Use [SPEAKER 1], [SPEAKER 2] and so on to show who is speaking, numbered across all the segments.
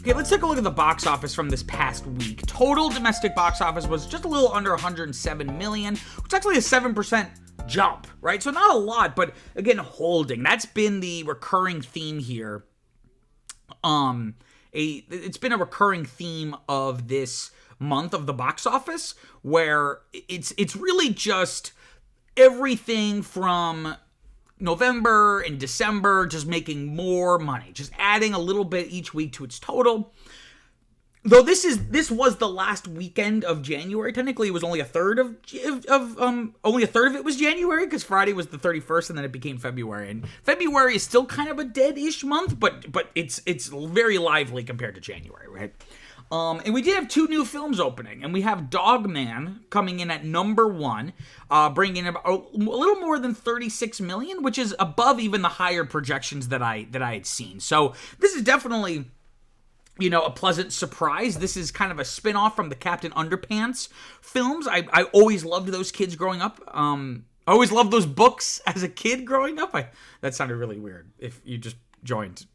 [SPEAKER 1] Okay, let's take a look at the box office from this past week. Total domestic box office was just a little under 107 million, which is actually a 7% jump, right? So not a lot, but again, holding. That's been the recurring theme here. It's been a recurring theme of this month of the box office, where it's really just everything from November and December just making more money, just adding a little bit each week to its total. Though this was the last weekend of January. Technically, it was only a third of it was January, because Friday was the 31st, and then it became February. And February is still kind of a dead-ish month, but it's very lively compared to January, right? And we did have 2 new films opening, and we have Dogman coming in at number 1, bringing in about a little more than 36 million, which is above even the higher projections that I had seen. So this is definitely, a pleasant surprise. This is kind of a spin-off from the Captain Underpants films. I always loved those kids growing up. I always loved those books as a kid growing up. That sounded really weird if you just joined.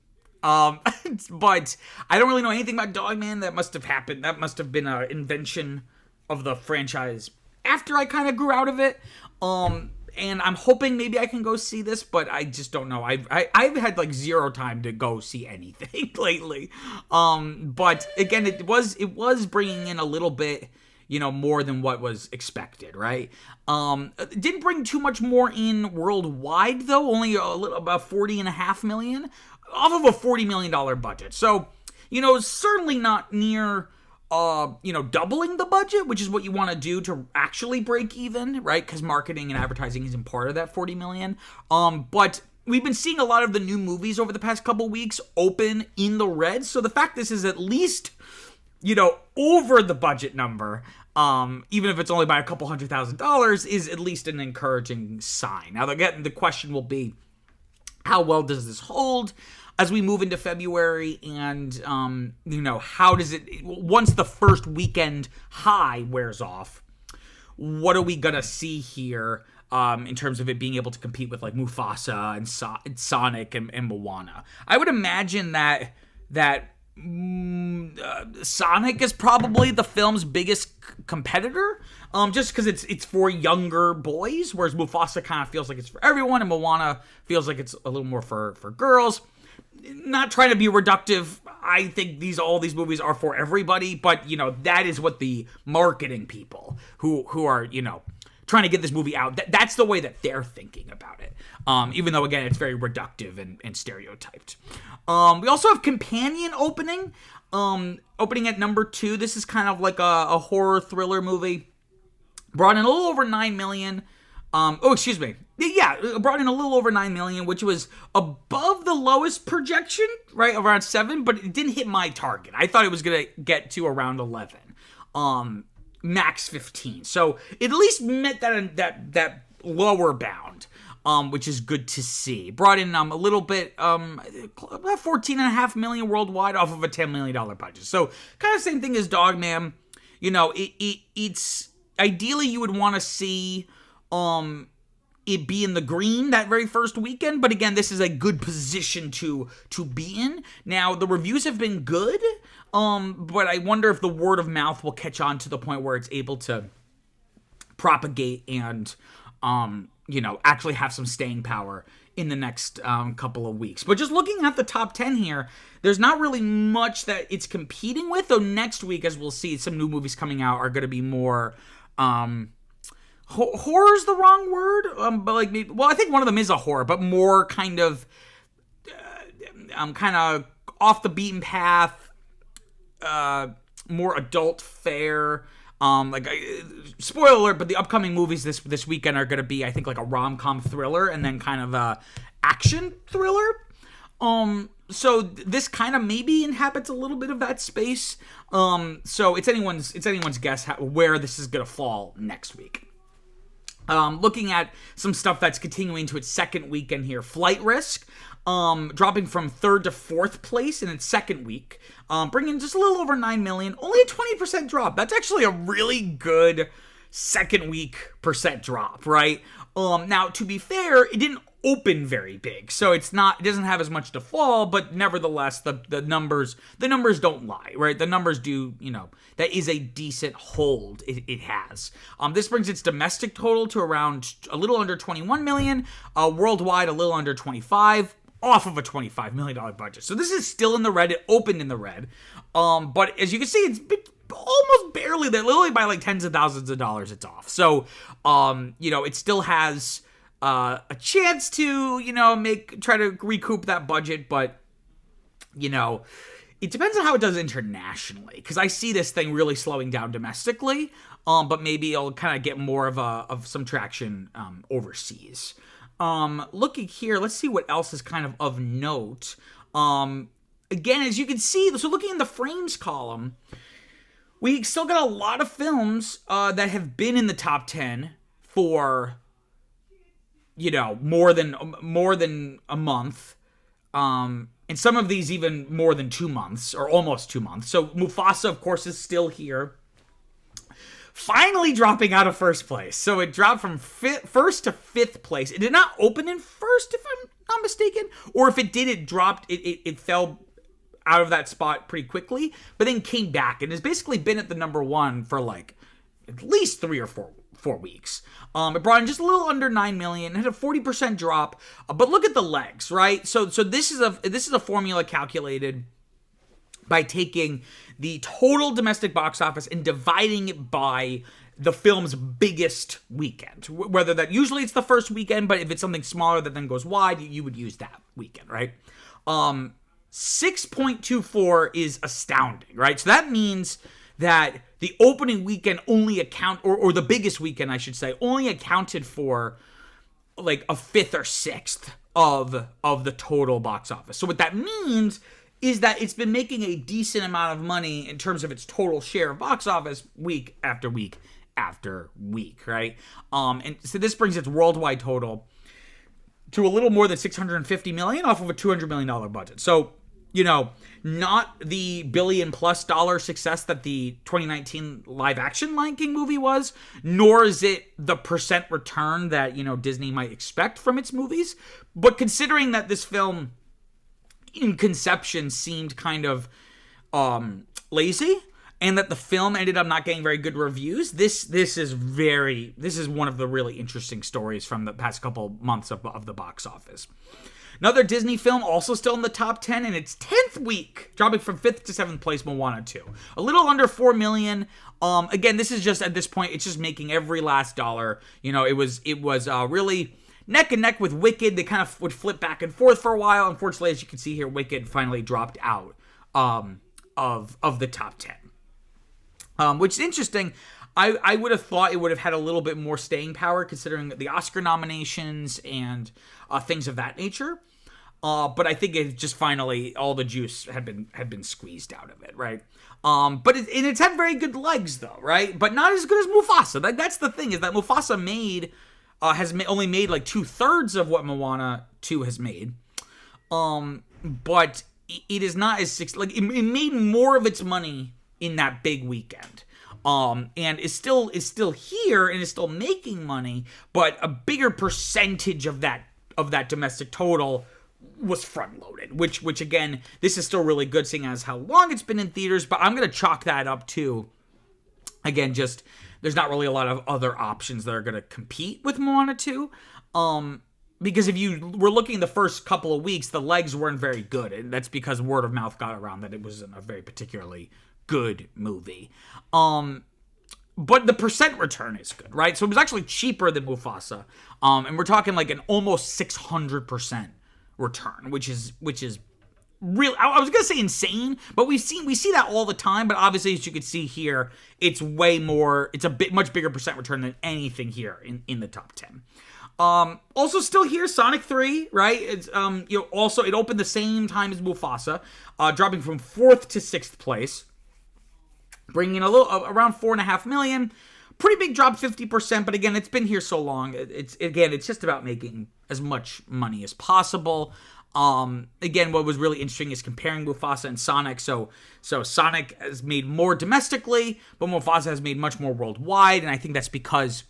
[SPEAKER 1] But I don't really know anything about Dogman. That must have happened. That must have been an invention of the franchise after I kind of grew out of it. And I'm hoping maybe I can go see this, but I just don't know. I've had like zero time to go see anything lately. But again, it was bringing in a little bit, more than what was expected, right? It didn't bring too much more in worldwide, though. Only about 40.5 million off of a $40 million budget. So, certainly not near, doubling the budget, which is what you want to do to actually break even, right? Because marketing and advertising isn't part of that 40 million. But we've been seeing a lot of the new movies over the past couple weeks open in the red. So the fact this is at least, over the budget number, even if it's only by a couple $100,000, is at least an encouraging sign. Now, again, the question will be, how well does this hold as we move into February? And, how does it, once the first weekend high wears off, what are we going to see here in terms of it being able to compete with like Mufasa and Sonic and Moana? I would imagine that Sonic is probably the film's biggest competitor, just because it's for younger boys, whereas Mufasa kind of feels like it's for everyone, and Moana feels like it's a little more for girls. Not trying to be reductive, I think all these movies are for everybody, but that is what the marketing people who are trying to get this movie out, that's the way that they're thinking about it. Even though, again, it's very reductive and stereotyped. We also have Companion opening at number 2. This is kind of like a horror thriller movie. Brought in a little over 9 million. Brought in a little over 9 million, which was above the lowest projection, right, around 7, but it didn't hit my target. I thought it was going to get to around 11. Max 15. So it at least met that lower bound, which is good to see. Brought in a little bit, about 14.5 million worldwide off of a $10 million budget. So kind of same thing as Dogman. It's ideally you would want to see it be in the green that very first weekend, but again, this is a good position to be in. Now, the reviews have been good, but I wonder if the word of mouth will catch on to the point where it's able to propagate and, actually have some staying power in the next couple of weeks. But just looking at the top 10 here, there's not really much that it's competing with, though next week, as we'll see, some new movies coming out are going to be more... horror's the wrong word, but I think one of them is a horror, but more kind of off the beaten path, more adult fare. Spoiler alert, but the upcoming movies this weekend are going to be, I think, like a rom-com thriller and then kind of a action thriller. So this kind of maybe inhabits a little bit of that space. So it's anyone's guess where this is going to fall next week. Looking at some stuff that's continuing to its second weekend here. Flight Risk, dropping from 3rd to 4th place in its second week, bringing just a little over 9 million, only a 20% drop. That's actually a really good second week percent drop, right? Now, to be fair, it didn't open very big. So it doesn't have as much to fall, but nevertheless, the numbers don't lie, right? The numbers do, that is a decent hold it has. This brings its domestic total to around a little under 21 million, worldwide a little under 25, off of a $25 million budget. So this is still in the red. It opened in the red. But as you can see, it's been almost barely there, literally by like tens of thousands of dollars it's off. So, it still has a chance to, try to recoup that budget, but, it depends on how it does internationally, because I see this thing really slowing down domestically, but maybe it'll kind of get more of some traction overseas. Looking here, let's see what else is kind of note. Again, as you can see, so looking in the frames column, we still got a lot of films that have been in the top 10 for, more than a month. And some of these even more than 2 months, or almost 2 months. So Mufasa, of course, is still here. Finally dropping out of first place. So it dropped from first to fifth place. It did not open in first, if I'm not mistaken. Or if it did, it dropped, it fell out of that spot pretty quickly, but then came back and has basically been at the number one for like at least 3 or 4 weeks. It brought in just a little under 9 million, had a 40% drop, but look at the legs, right? So this is a formula calculated by taking the total domestic box office and dividing it by the film's biggest weekend. Whether that, usually it's the first weekend, but if it's something smaller that then goes wide, you would use that weekend, right? 6.24 is astounding, right? So that means that the opening weekend only or the biggest weekend, I should say, only accounted for like a fifth or sixth of the total box office. So what that means is that it's been making a decent amount of money in terms of its total share of box office week after week after week, right? And so this brings its worldwide total to a little more than 650 million off of a $200 million budget. So, not the billion-plus-dollar success that the 2019 live-action Lion King movie was, nor is it the percent return that, Disney might expect from its movies. But considering that this film, in conception, seemed kind of lazy, and that the film ended up not getting very good reviews, this is one of the really interesting stories from the past couple months of the box office. Another Disney film also still in the top 10 in its 10th week, dropping from 5th to 7th place, Moana 2. A little under 4 million. Again, this is just, at this point, it's just making every last dollar. It was really neck and neck with Wicked. They kind of would flip back and forth for a while. Unfortunately, as you can see here, Wicked finally dropped out of the top 10. Which is interesting. I would have thought it would have had a little bit more staying power considering the Oscar nominations and things of that nature. But I think it just finally, all the juice had been squeezed out of it, right? But it's had very good legs though, right? But not as good as Mufasa. That's the thing, is that Mufasa has only made like 2/3 of what Moana 2 has made. But it is not as it made more of its money in that big weekend. And is still here and is still making money, but a bigger percentage of that domestic total was front loaded, which again, this is still really good seeing as how long it's been in theaters, but I'm going to chalk that up to, again, just there's not really a lot of other options that are going to compete with Moana 2. Because if you were looking the first couple of weeks, the legs weren't very good, and that's because word of mouth got around that it wasn't a very particularly good movie. But the percent return is good, right? So it was actually cheaper than Mufasa. And we're talking like an almost 600% return, which is real. I was gonna say insane, but we see that all the time. But obviously, as you can see here, it's way more. It's much bigger percent return than anything here in the top 10. Also still here, Sonic 3, right? It's also it opened the same time as Mufasa, dropping from 4th to 6th place, bringing in a little around 4.5 million. Pretty big drop, 50%, but again, it's been here so long. It's just about making as much money as possible. Again, what was really interesting is comparing Mufasa and Sonic. So Sonic has made more domestically, but Mufasa has made much more worldwide, and I think that's because,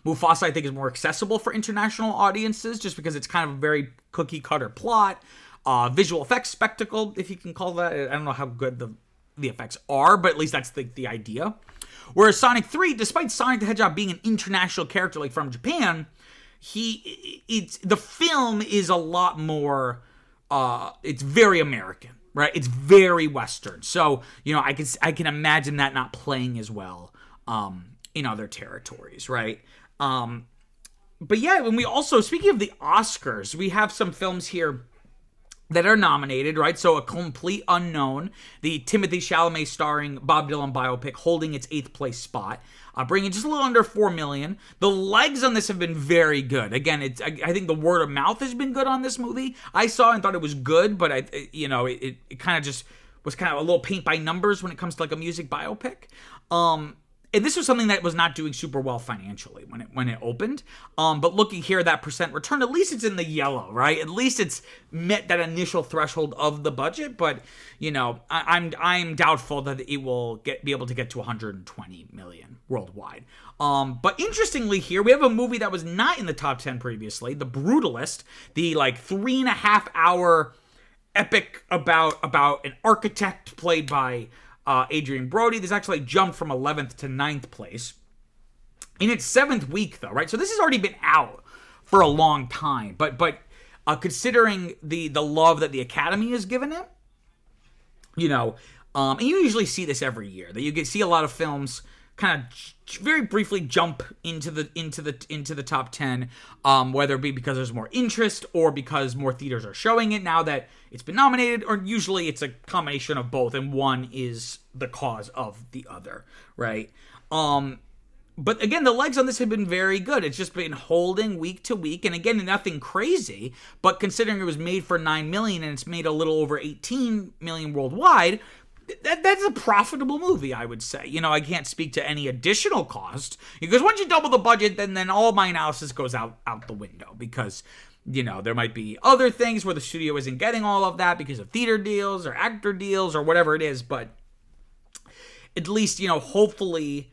[SPEAKER 1] Mufasa, I think, is more accessible for international audiences just because it's kind of a very cookie cutter plot, visual effects spectacle, if you can call that. I don't know how good the effects are, but at least that's the idea. Whereas Sonic 3, despite Sonic the Hedgehog being an international character like from Japan, the film is a lot more, it's very American, right? It's very Western. So, I can imagine that not playing as well in other territories, right? But yeah, when we also, speaking of the Oscars, we have some films here that are nominated, right? So A Complete Unknown, the Timothée Chalamet starring Bob Dylan biopic, holding its 8th place spot, bringing just a little under $4 million. The legs on this have been very good. Again, I think the word of mouth has been good on this movie. I saw and thought it was good, but it kind of just was kind of a little paint by numbers when it comes to like a music biopic. And this was something that was not doing super well financially when it opened. But looking here, that percent return, at least it's in the yellow, right? At least it's met that initial threshold of the budget. But I'm doubtful that it will be able to get to 120 million worldwide. But interestingly, here we have a movie that was not in the top 10 previously, The Brutalist, the 3.5 hour epic about an architect played by Adrian Brody. This actually jumped from 11th to 9th place. In its 7th week, though, right? So this has already been out for a long time. But considering the love that the Academy has given it, and you usually see this every year, that you can see a lot of films kind of very briefly jump into the top 10, whether it be because there's more interest or because more theaters are showing it now that it's been nominated, or usually it's a combination of both, and one is the cause of the other, right? But again, the legs on this have been very good. It's just been holding week to week, and again, nothing crazy, but considering it was made for $9 million and it's made a little over $18 million worldwide, that's a profitable movie, I would say. I can't speak to any additional cost, because once you double the budget, then all my analysis goes out the window, because there might be other things where the studio isn't getting all of that because of theater deals or actor deals or whatever it is. But at least, hopefully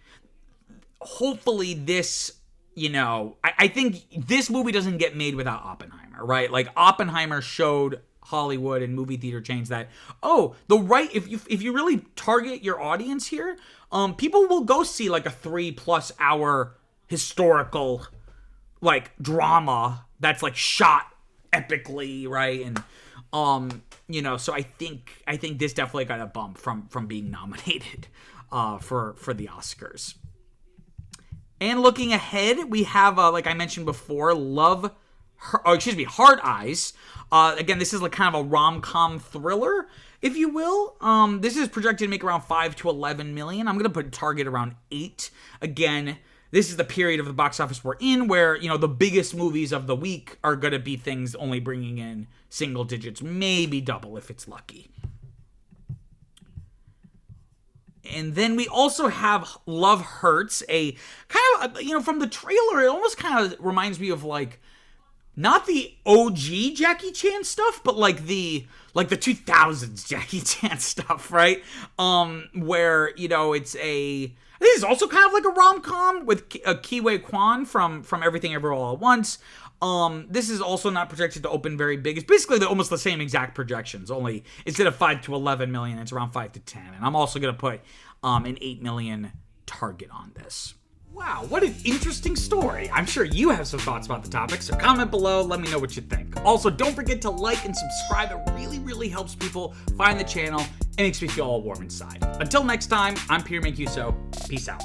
[SPEAKER 1] this, I think this movie doesn't get made without Oppenheimer, right? Like, Oppenheimer showed Hollywood and movie theater chains that, if you really target your audience here, people will go see like a 3+ hour historical drama that's shot epically, right? And so I think this definitely got a bump from being nominated for the Oscars. And looking ahead, we have like I mentioned before, Hard Eyes. Again, this is kind of a rom-com thriller, if you will. This is projected to make around 5 to 11 million. I'm going to put a target around 8. Again, this is the period of the box office we're in where, the biggest movies of the week are going to be things only bringing in single digits, maybe double if it's lucky. And then we also have Love Hurts, a kind of, from the trailer, it almost kind of reminds me of not the OG Jackie Chan stuff, but the 2000s Jackie Chan stuff, right? Where, this is also kind of like a rom-com with Ke Huy Quan from Everything Everywhere All at Once. This is also not projected to open very big. It's basically almost the same exact projections, only instead of 5 to 11 million, it's around 5 to 10. And I'm also going to put an 8 million target on this. Wow, what an interesting story. I'm sure you have some thoughts about the topic, so comment below, let me know what you think. Also, don't forget to like and subscribe. It really, really helps people find the channel and makes me feel all warm inside. Until next time, I'm Peter Mancuso. Peace out.